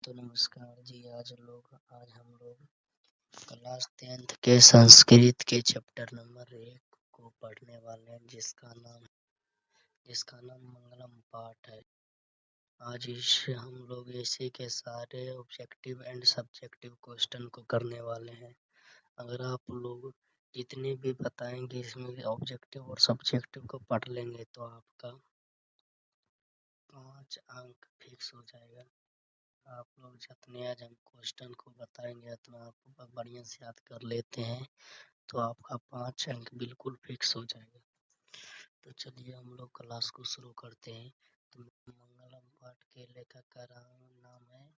तो नमस्कार जी। आज हम लोग क्लास 10th के संस्कृत के चैप्टर नंबर 1 को पढ़ने वाले हैं, जिसका नाम मंगलम पाठ है। आज हम लोग इसी के सारे ऑब्जेक्टिव एंड सब्जेक्टिव क्वेश्चन को करने वाले हैं। अगर आप लोग जितने भी बताएंगे इसमें ऑब्जेक्टिव और सब्जेक्टिव को पढ़ लेंगे तो आपका 5 अंक फिक्स हो जाएगा। आप लोग जितने आज हम क्वेश्चन को बताएंगे तो आप बढ़िया से याद कर लेते हैं तो आपका 5 अंक बिल्कुल फिक्स हो जाएगा। तो चलिए हम लोग क्लास को शुरू करते हैं। तो मंगलम पाठ के लेखक का नाम है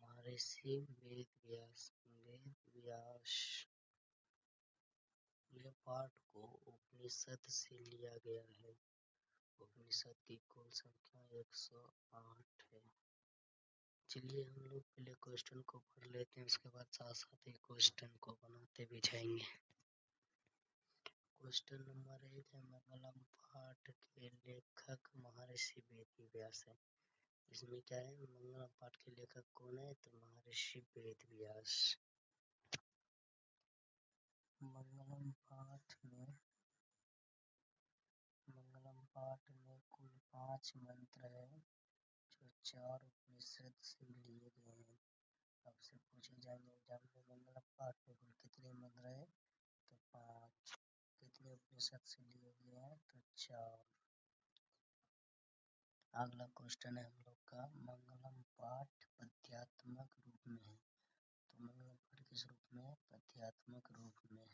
महर्षि वेद व्यास। यह पाठ को उपनिषद से लिया गया है। उपनिषद की कुल संख्या 108 है। चलिए हम लोग पहले क्वेश्चन को पढ़ लेते हैं, उसके बाद साथ साथ ही क्वेश्चन को बनाते भी जाएंगे। क्वेश्चन नंबर 1 है, मंगलम पाठ के लेखक महर्षि वेद व्यास है। इसमें क्या है, मंगलम पाठ के लेखक कौन है, तो महर्षि वेद व्यास। मंगलम पाठ में कुल 5 मंत्र है जो 4 उपनिषद से लिए गए हैं। आपसे पूछे जाएंगे एग्जाम में मंगलम पाठ में कुल कितने मंत्र है, तो 5। कितने उपनिषद से लिए गए हैं, तो 4। अगला क्वेश्चन है हम लोग का, मंगलम पाठ पद्यात्मक रूप में है। तो मंगलम पाठ किस रूप में है, पद्यात्मक रूप में।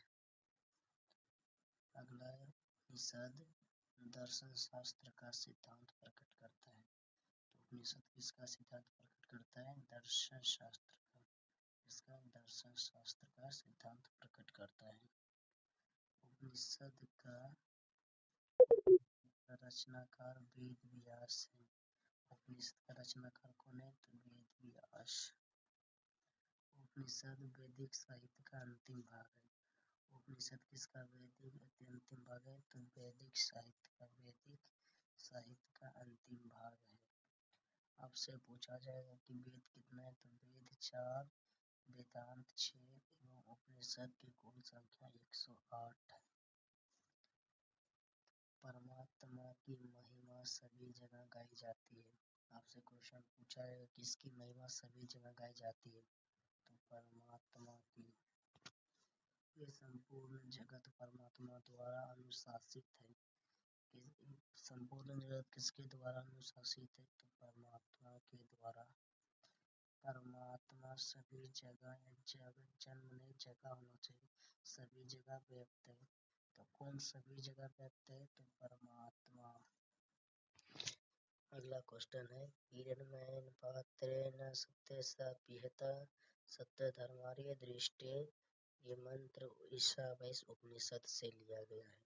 अगला है, उपनिषद दर्शन शास्त्र का सिद्धांत प्रकट करता है। तो उपनिषद किसका सिद्धांत प्रकट करता है, दर्शन शास्त्र का। इसका दर्शन शास्त्र का सिद्धांत प्रकट करता है। उपनिषद का रचनाकार वेद व्यास है। उपनिषद का रचनाकार कौन है, तो वेद व्यास। उपनिषद वैदिक साहित्य का अंतिम भाग है। उपनिषद किसका वैदिक अंतिम भाग है, तो वैदिक साहित्य का अंतिम भाग है। आपसे पूछा जाएगा कि वेद कितना है, तो वेद 4, वेदांत 6 एवं उपनिषद की कुल संख्या 108 है। परमात्मा की महिमा सभी जगह गाई जाती है। आपसे क्वेश्चन पूछा है किसकी महिमा सभी जगह गाई जाती है, तो परमात्मा की। ये संपूर्ण जगत परमात्मा द्वारा अनुशासित है। संपूर्ण जगत किसके द्वारा अनुशासित है, तो परमात्मा के द्वारा। परमात्मा सभी जगह जन्म नहीं, जगह होना चाहिए, सभी जगह व्याप्त है। तो कौन सभी जगह व्याप्त है, तो परमात्मा। अगला क्वेश्चन है, हिरण्मयेन पात्रेण सत्यसा पिहता सत्य धर्मार्य दृष्टि। ये मंत्र ईशावास्य उपनिषद से लिया गया है।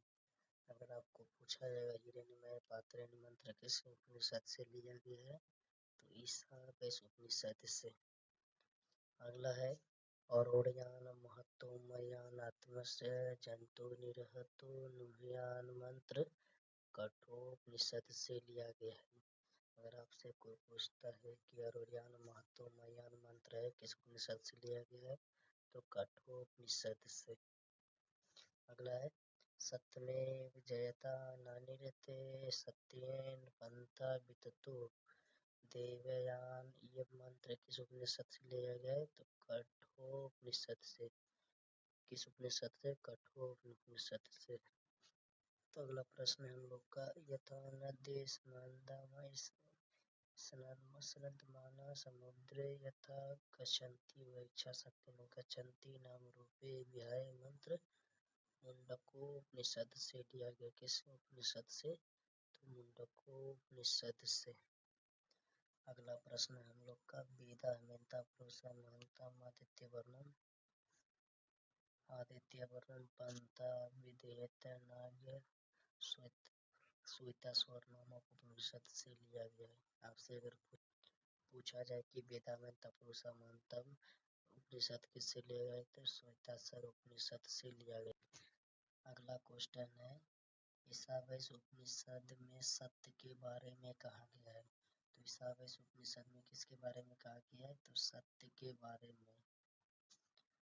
अगर आपको पूछा जाएगा हिरण्मय पात्रेण मंत्र किस उपनिषद से लिया गया है, तो ईशावास्य उपनिषद से। अगला है, औरोड़यान महतो मयान आत्मस्य जंतु निरहतो नुह्यान मंत्र कठोपनिषद से लिया गया है। अगर आपसे कोई पूछता है कि औरोड़यान महतो मयान मंत्र है किस उपनिषद से लिया गया है, तो कठोपनिषद से। अगला है, सत्यमेव जयता नानिरते सत्येन पंथा विततो देवयान। ये मंत्र किस उपनिषद से लिया गया है, तो कठोपनिषद से। किस उपनिषद से, कठोपनिषद से। तो अगला प्रश्न है हम लोग का, यथा नदी स्नदमाना समुद्रे यथा गच्छन्ति वैच्छा शक्तिना गच्छन्ति नाम रूपे विहाय मंत्र मुंडकोपनिषद से लिया गया। किस उपनिषद से, तो मुंडकोपनिषद से। अगला प्रश्न है हम लोग का, वेदा मेधा पुरुषा महंतम आदित्य वर्णम पंथा विधेयत नाग्य श्वेता स्वर नामक उपनिषद से लिया गया है। आपसे अगर पूछा जाए कि वेदा मेधा पुरुषा महंतम उपनिषद किससे लिया गया है, तो श्वेताश्वर उपनिषद से लिया गया। अगला क्वेश्चन है, ईशावास्य उपनिषद में सत्य के बारे में कहा गया है। तो ईसावेस उपनिषद में किसके बारे में कहा गया है? तो सत्य के बारे में।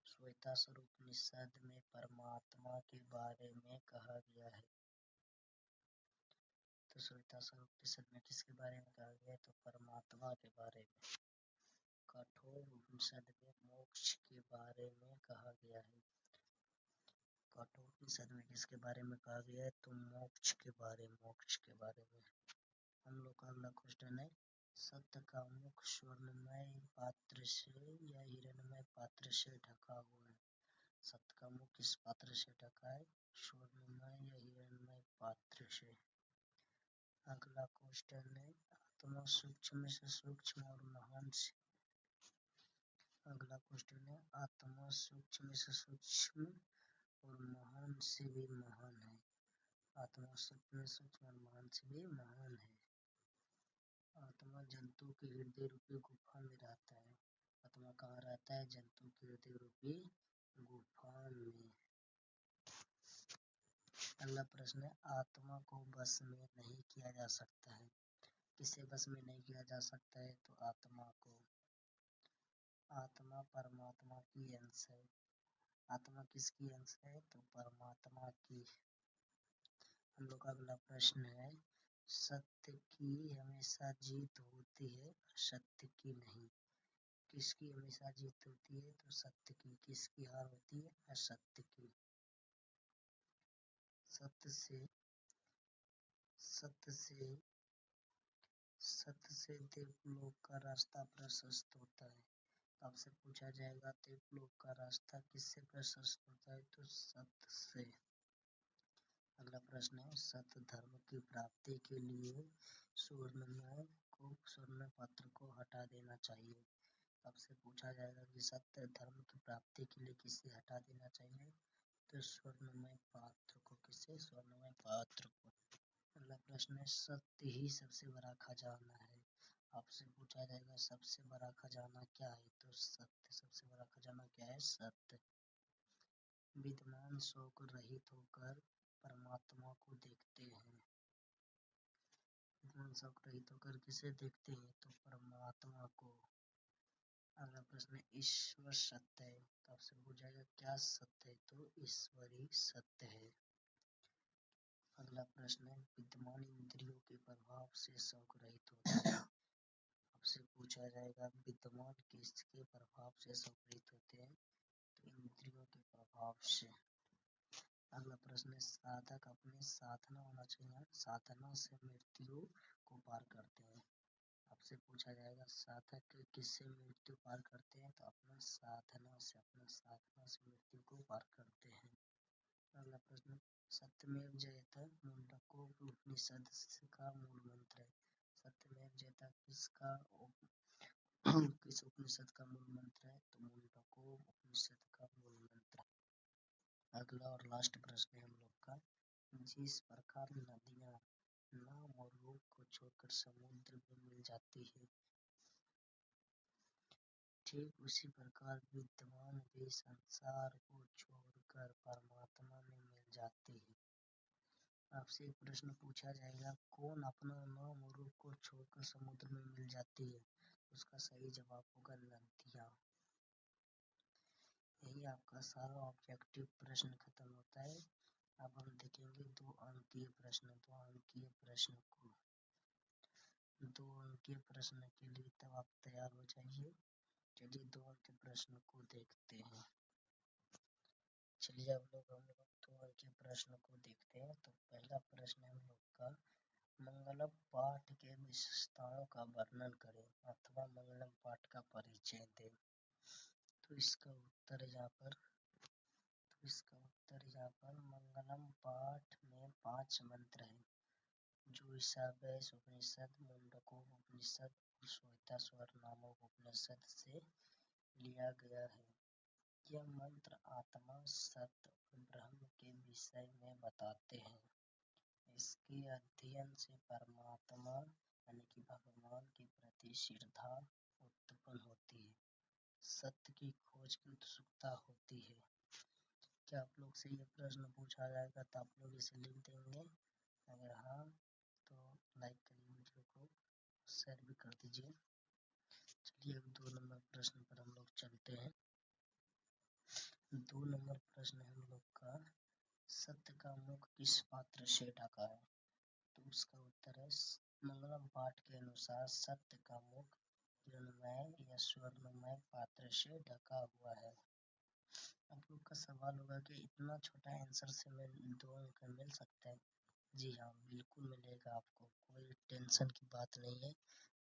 श्वेतासुर उपनिषद में परमात्मा के बारे में कहा गया है। तो श्वेतासुर उपनिषद में किसके बारे में कहा गया है? तो परमात्मा के बारे में। कठोर उपनिषद में मोक्ष के बारे में कहा गया है। कठोर उपनिषद में किसके बारे में कहा गया है? तो मोक्ष के बारे में। हम लोग का अगला क्वेश्चन है, सत्य का मुख स्वर्णमय पात्र से या हिरणमय पात्र से ढका हुआ है? सत्य का मुख किस पात्र से ढका है? स्वर्णमय या हिरणमय पात्र से। अगला क्वेश्चन है, आत्मा सूक्ष्म से सूक्ष्म और महान से। अगला क्वेश्चन है, आत्मा सूक्ष्म से सूक्ष्म और महान से भी महान है। आत्मा सूक्ष्म और महान से भी महान है। आत्मा जंतु के हृदय रूपी गुफा में रहता है। आत्मा कहाँ रहता है? जंतु के हृदय रूपी गुफा में। अगला प्रश्न है, आत्मा को बस में नहीं किया जा सकता है। किसे बस में नहीं किया जा सकता है? तो आत्मा को। आत्मा परमात्मा की अंश है। आत्मा किसकी अंश है? तो परमात्मा की। हम लोग का अगला प्रश्न है, सत्य की हमेशा जीत होती है, सत्य की नहीं। किसकी हमेशा जीत होती है? तो सत्य की। किसकी हार होती है? असत्य की। सत्य से देवलोक का रास्ता प्रशस्त होता है। आपसे पूछा जाएगा देवलोक का रास्ता किससे प्रशस्त होता है? तो सत्य से। अगला प्रश्न है, सत्य धर्म की प्राप्ति के लिए स्वर्ण पात्र को हटा देना चाहिए। आपसे पूछा जाएगा कि सत्य धर्म की प्राप्ति के लिए किसे हटा देना चाहिए? तो स्वर्णमय पात्र को। किसे? स्वर्णमय पात्र को। अगला प्रश्न है, सत्य ही सबसे बड़ा खजाना है। आपसे पूछा जाएगा सबसे बड़ा खजाना क्या है? तो सत्य। सबसे बड़ा खजाना क्या है? सत्य। विद्वान शोक रहित होकर परमात्मा को देखते हैं। विद्वान शोक रहित होकर किसे देखते हैं? तो परमात्मा को। अगला प्रश्न है, ईश्वर सत्य है। तो आपसे पूछा जाएगा क्या सत्य है? तो ईश्वर ही सत्य है। अगला प्रश्न है, विद्यमान इंद्रियों के प्रभाव से शौक रहित होता है। आपसे पूछा जाएगा विद्यमान किसके प्रभाव से शौक रहित होते हैं? तो इंद्रियों के प्रभाव से। अगला प्रश्न है, साधक अपनी साधना होना चाहिए, साधना से मृत्यु को पार करते हैं। आपसे पूछा जाएगा साधक किससे मृत्यु पार करते हैं? तो अपना साधना से मृत्यु को पार करते हैं। अगला प्रश्न, सत्यमेव जयते मुंडको उपनिषद का मूल मंत्र है। सत्यमेव जयते किसका किस उपनिषद का मूल मंत्र है? तो मुंडको उपनिषद का मूल मंत्र। अगला और लास्ट प्रश्न है हम लोग का, जिस प्रकार नदियां नाम और रूप को छोड़कर समुद्र में मिल जाती है, ठीक उसी प्रकार विद्वान भी संसार को छोड़कर परमात्मा में मिल जाते हैं। आपसे एक प्रश्न पूछा जाएगा, कौन अपना नाम और रूप को छोड़कर समुद्र में मिल जाती है? उसका सही जवाब होगा नदियाँ। यही आपका सारा ऑब्जेक्टिव प्रश्न खत्म होता है। अब हम देखेंगे 2 अंकीय प्रश्न। 2 अंकीय प्रश्न को 2 अंकीय प्रश्न के लिए तब आप तैयार हो जाइए। चलिए 2 अंकीय प्रश्न को देखते हैं। चलिए हम लोग 2 अंकीय प्रश्न को देखते हैं। तो पहला प्रश्न है हम लोग का, मंगलम पाठ के विशेषताओं का वर्णन करें अथवा मंगलम पाठ का परिचय दें। तो इसका उत्तर यहाँ पर मंगलम पाठ में 5 मंत्र हैं, जो ईशावास्य उपनिषद, मुंडको उपनिषद और श्वेताश्वर नामक उपनिषद से लिया गया है। यह मंत्र आत्मा, सत्य और ब्रह्म के विषय में बताते हैं। इसके अध्ययन से परमात्मा यानी कि भगवान के प्रति श्रद्धा उत्पन्न होती है, सत्य की खोज की उत्सुकता होती है। क्या आप लोग से ये प्रश्न पूछा जाएगा तो आप लोग इसे लिख देंगे? अगर हाँ तो लाइक करिए वीडियो को। शेयर भी कर दीजिए। चलिए अब 2 नंबर प्रश्न पर हम लोग चलते हैं। 2 नंबर प्रश्न है हम लोग का, सत्य का मुख किस पात्र से ढका है? तो उसका उत्तर है मंगलम पाठ के अनुसार सत्य का मुख हिरणमय या स्वर्णमय पात्र से ढका हुआ है। आप लोग का सवाल होगा कि इतना छोटा आंसर से मैं 2 अंक मिल सकता है? जी हाँ, बिल्कुल मिलेगा आपको, कोई टेंशन की बात नहीं है,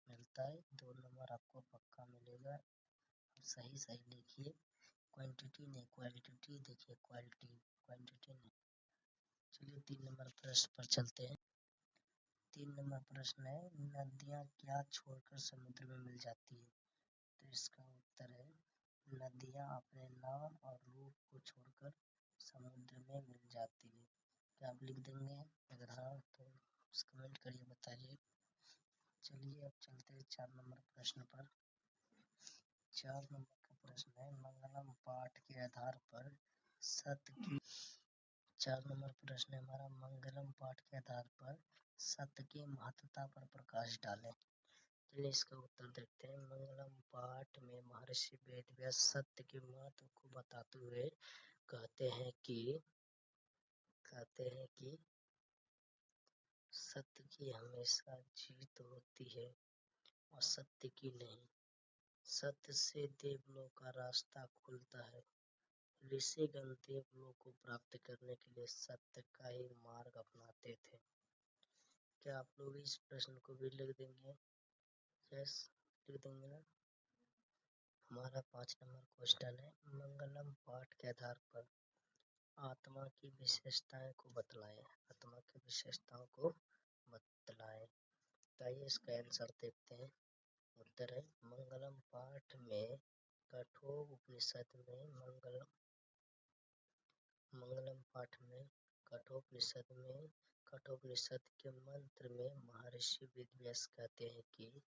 मिलता है। 2 नंबर आपको पक्का मिलेगा। सही सही लिखिए, क्वांटिटी नहीं क्वालिटी देखिए, क्वांटिटी नहीं। चलिए 3 नंबर प्रश्न पर चलते हैं। 3 नंबर प्रश्न है, नदियाँ क्या छोड़कर समुद्र में मिल जाती है? तो इसका उत्तर है नदियाँ अपने नाम और रूप को छोड़कर समुद्र में मिल जाती है। क्या आप लिख देंगे? अगर हाँ तो कमेंट करिए, बताइए। चलिए अब चलते हैं 4 नंबर प्रश्न पर। 4 नंबर का प्रश्न है, मंगलम पाठ के आधार पर सत्य की 4 नंबर प्रश्न है हमारा, मंगलम पाठ के आधार पर सत्य की महत्ता पर प्रकाश डालें। चलिए इसका उत्तर देखते हैं। मंगलम पाठ में महर्षि वेदव्यास सत्य के महत्व को बताते हुए कहते हैं कि सत्य की हमेशा जीत होती है और सत्य की नहीं। सत्य से देवलोक का रास्ता खुलता है। ऋषिगण देवलोक को प्राप्त करने के लिए सत्य का ही मार्ग अपनाते थे। क्या आप लोग इस प्रश्न को भी लिख देंगे? यस, लिख देंगे ना? हमारा 5 नंबर क्वेश्चन है, मंगलम पाठ के आधार पर आत्मा की विशेषताएं को बतलाएं। आत्मा की विशेषताओं को बतलाएं। तो आइए इसका आंसर देखते हैं। उत्तर है मंगलम पाठ में कठोपनिषद में मंगलम पाठ में कठोपनिषद के मंत्र में महर्षि वेदव्यास कहते हैं कि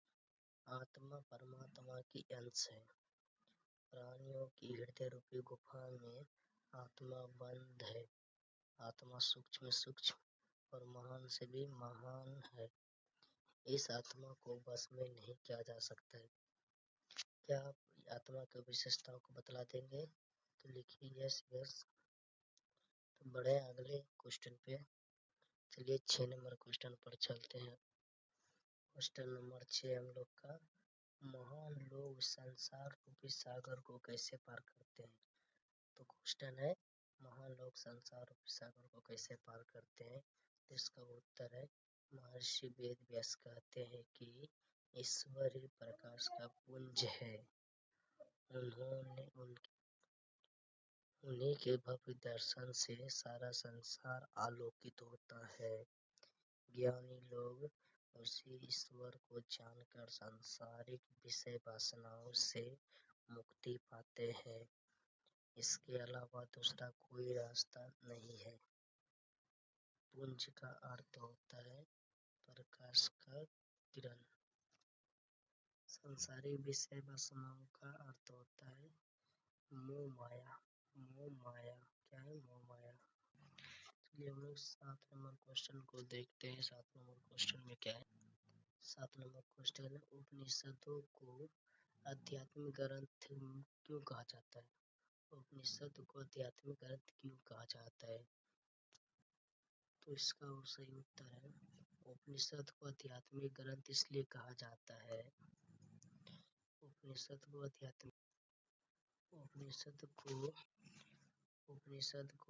आत्मा परमात्मा की अंश है। प्राणियों की हृदय रूपी गुफा में आत्मा बंद है। आत्मा सूक्ष्म और महान से भी महान है। इस आत्मा को बस में नहीं किया जा सकता है। क्या आप आत्मा की विशेषताओं को बतला देंगे? तो लिखिए यस। तो बढ़े अगले क्वेश्चन पे। चलिए 6 नंबर क्वेश्चन पर चलते हैं। क्वेश्चन नंबर 6 हम लोग का, महान लोग संसार रूपी सागर को कैसे पार करते हैं? तो क्वेश्चन है महान लोग संसार रूपी सागर को कैसे पार करते हैं? तो इसका उत्तर है महर्षि वेदव्यास कहते हैं कि ईश्वर ही प्रकाश का पुंज है। उन्हीं के भव्य दर्शन से सारा संसार आलोकित होता है। ज्ञानी लोग उसी ईश्वर को जानकर सांसारिक विषय वासनाओं से मुक्ति पाते हैं। इसके अलावा दूसरा कोई रास्ता नहीं है। पुंज का अर्थ होता है प्रकाश का किरण। सांसारिक विषय वासनाओं का अर्थ होता है मोह माया। क्या है? मोह माया। चलिए हम लोग 7 नंबर क्वेश्चन को देखते हैं। 7 नंबर क्वेश्चन में क्या है? 7 नंबर क्वेश्चन है, उपनिषदों को आध्यात्मिक ग्रंथ क्यों कहा जाता है? उपनिषद को आध्यात्मिक ग्रंथ क्यों कहा जाता है? तो इसका सही उत्तर है उपनिषद को आध्यात्मिक ग्रंथ इसलिए कहा जाता है। उपनिषद को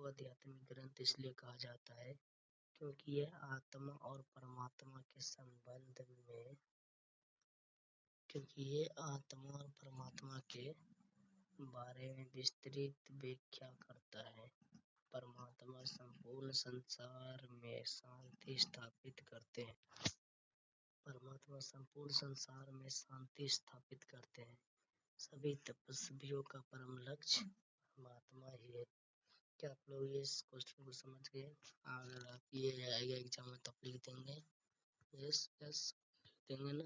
आध्यात्मिक ग्रंथ इसलिए कहा जाता है क्योंकि यह आत्मा और परमात्मा के बारे में विस्तृत व्याख्या करता है। परमात्मा संपूर्ण संसार में शांति स्थापित करते हैं। सभी तपस्वियों का परम लक्ष्य परमात्मा ही है। क्या आप लोग ये इस क्वेश्चन को समझ गए? अगर आप ये आएगा एग्जाम में तो आप लिख देंगे यस देंगे ना?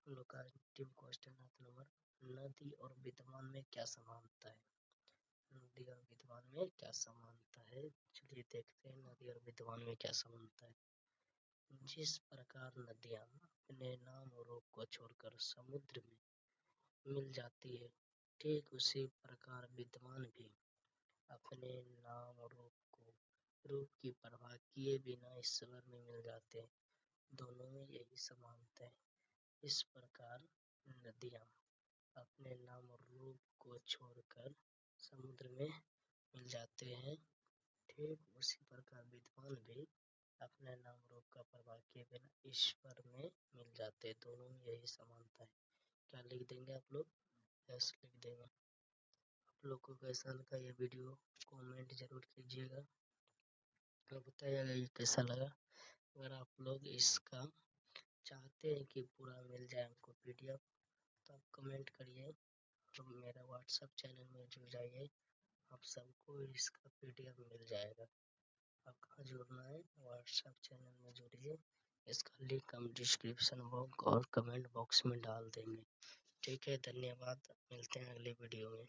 हम लोग का अंतिम क्वेश्चन 8 नंबर, नदी और विद्वान में क्या समानता है? नदी और विद्वान में क्या समानता है? चलिए देखते हैं नदी और विद्वान में क्या समानता है। जिस प्रकार नदियाँ अपने नाम और रूप को छोड़कर समुद्र में मिल जाती है, ठीक उसी प्रकार विद्वान भी अपने नाम और रूप की परवाह किए बिना ईश्वर में मिल जाते हैं। दोनों में यही समानता है। इस प्रकार नदियाँ अपने नाम और रूप को छोड़कर समुद्र में मिल जाते हैं, ठीक उसी प्रकार विद्वान भी अपने नाम रूप का परवाह किए बिना ईश्वर में मिल जाते हैं। दोनों में यही समानता है। क्या लिख देंगे आप लोग? यस लिख देंगे। आप लोग को कैसा लगा ये वीडियो कमेंट जरूर कीजिएगा और बताइएगा ये कैसा लगा। अगर आप लोग इसका चाहते हैं कि पूरा मिल जाए हमको पीडीएफ तो आप कमेंट करिए और मेरा व्हाट्सएप चैनल में जुड़ जाइए, आप सबको इसका पीडीएफ मिल जाएगा। आप कहाँ जुड़ना है? व्हाट्सएप चैनल में जुड़िए, इसका लिंक हम डिस्क्रिप्शन बॉक्स और कमेंट बॉक्स में डाल देंगे। ठीक है, धन्यवाद, मिलते हैं अगले वीडियो में।